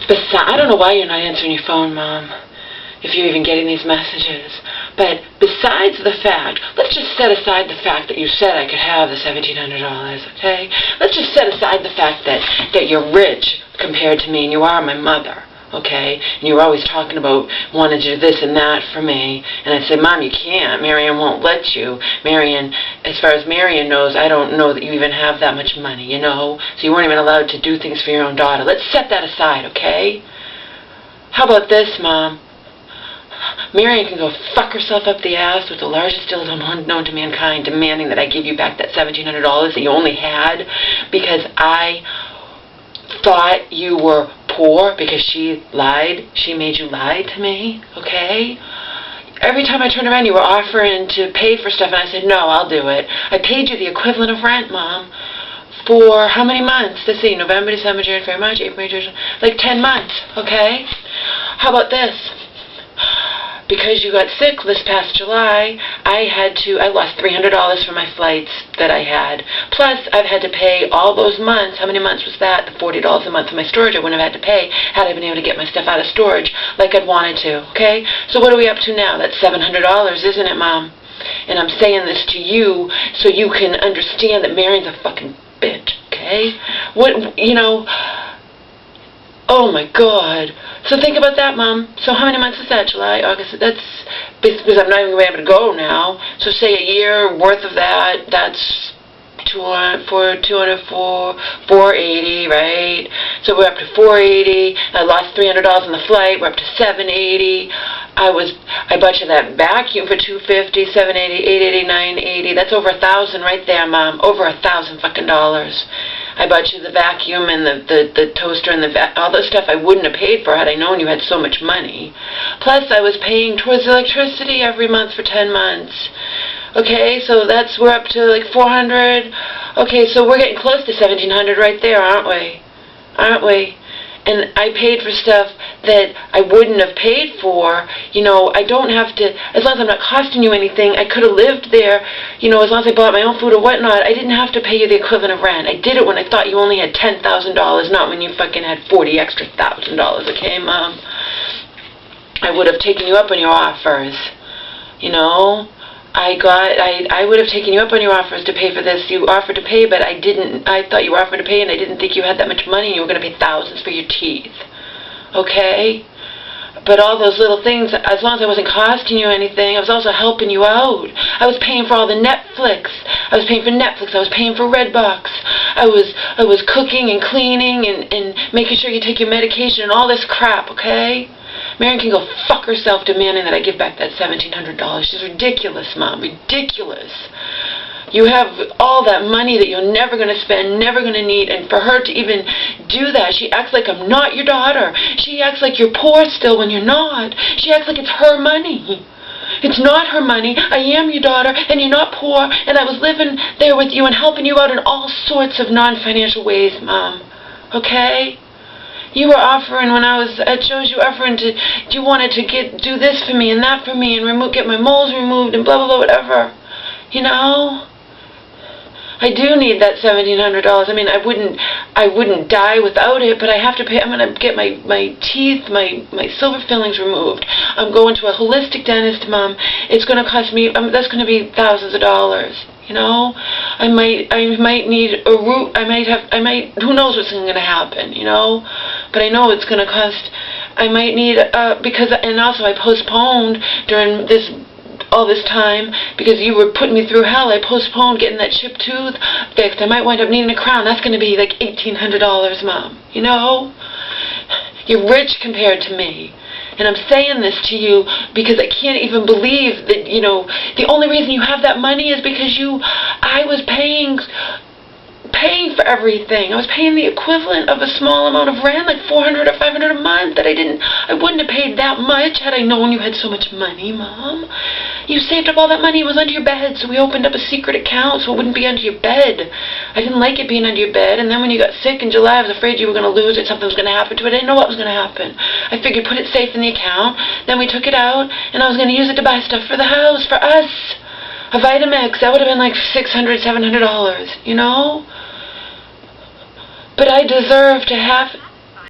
I don't know why you're not answering your phone, Mom, if you're even getting these messages. But besides the fact, let's just set aside the fact that you said I could have the $1,700, okay? Let's just set aside the fact that you're rich compared to me and you are my mother. Okay, and you were always talking about wanting to do this and that for me, and I said, Mom, you can't. Marion won't let you. Marion, as far as Marion knows, I don't know that you even have that much money, you know, so you weren't even allowed to do things for your own daughter. Let's set that aside, okay? How about this, Mom? Marion can go fuck herself up the ass with the largest dildo known to mankind, demanding that I give you back that $1,700 that you only had because I thought you were poor, because she lied. She made you lie to me, okay? Every time I turned around, you were offering to pay for stuff, and I said, no, I'll do it. I paid you the equivalent of rent, Mom, for how many months? Let's see, November, December, January, February, March, April, May, June, like 10 months, okay? How about this? Because you got sick this past July, I lost $300 for my flights that I had. Plus, I've had to pay all those months. How many months was that? The $40 a month for my storage I wouldn't have had to pay had I been able to get my stuff out of storage like I'd wanted to, okay? So what are we up to now? That's $700, isn't it, Mom? And I'm saying this to you so you can understand that Marion's a fucking bitch, okay? What, you know... Oh my God. So think about that, Mom. So how many months is that? July, August? That's because I'm not even going to be able to go now. So say a year worth of that. That's 480, right? So we're up to 480. I lost $300 on the flight. We're up to 780. I bought you that vacuum for $250, 780, 880, 980. That's over 1,000 right there, Mom. Over 1,000 fucking dollars. I bought you the vacuum and the toaster and all the stuff I wouldn't have paid for had I known you had so much money. Plus, I was paying towards electricity every month for 10 months. Okay, so we're up to like 400. Okay, so we're getting close to 1,700 right there, aren't we? Aren't we? And I paid for stuff that I wouldn't have paid for. You know, I don't have to, as long as I'm not costing you anything, I could have lived there, you know, as long as I bought my own food or whatnot. I didn't have to pay you the equivalent of rent. I did it when I thought you only had $10,000, not when you fucking had $40,000 extra, okay, Mom? I would have taken you up on your offers, you know? I would have taken you up on your offers to pay for this. You offered to pay, but I didn't. I thought you offered to pay, and I didn't think you had that much money, and you were going to pay thousands for your teeth. Okay? But all those little things, as long as I wasn't costing you anything, I was also helping you out. I was paying for all the Netflix. I was paying for Netflix. I was paying for Redbox. I was cooking and cleaning and making sure you take your medication and all this crap, okay? Marion can go fuck herself demanding that I give back that $1,700. She's ridiculous, Mom. Ridiculous. You have all that money that you're never going to spend, never going to need, and for her to even do that, she acts like I'm not your daughter. She acts like you're poor still when you're not. She acts like it's her money. It's not her money. I am your daughter, and you're not poor, and I was living there with you and helping you out in all sorts of non-financial ways, Mom. Okay? You were offering when I was at shows. You were offering you wanted to do this for me and that for me and get my moles removed and blah blah blah whatever. You know, I do need that $1,700. I mean, I wouldn't die without it, but I have to pay. I'm gonna get my teeth, my silver fillings removed. I'm going to a holistic dentist, Mom. It's gonna cost me. That's gonna be thousands of dollars. You know, I might need a root. Who knows what's going to happen, you know, but I know it's going to cost, I might need, and also I postponed during all this time, because you were putting me through hell. I postponed getting that chipped tooth fixed. I might wind up needing a crown. That's going to be like $1,800, Mom, you know, you're rich compared to me. And I'm saying this to you because I can't even believe that, you know, the only reason you have that money is because I was paying for everything. I was paying the equivalent of a small amount of rent, like $400 or $500 a month, that I wouldn't have paid that much had I known you had so much money, Mom. You saved up all that money. It was under your bed, so we opened up a secret account so it wouldn't be under your bed. I didn't like it being under your bed, and then when you got sick in July, I was afraid you were going to lose it, something was going to happen to it. I didn't know what was going to happen. I figured put it safe in the account, then we took it out, and I was going to use it to buy stuff for the house, for us. A Vitamix, that would have been like $600, $700, you know? But I deserve to have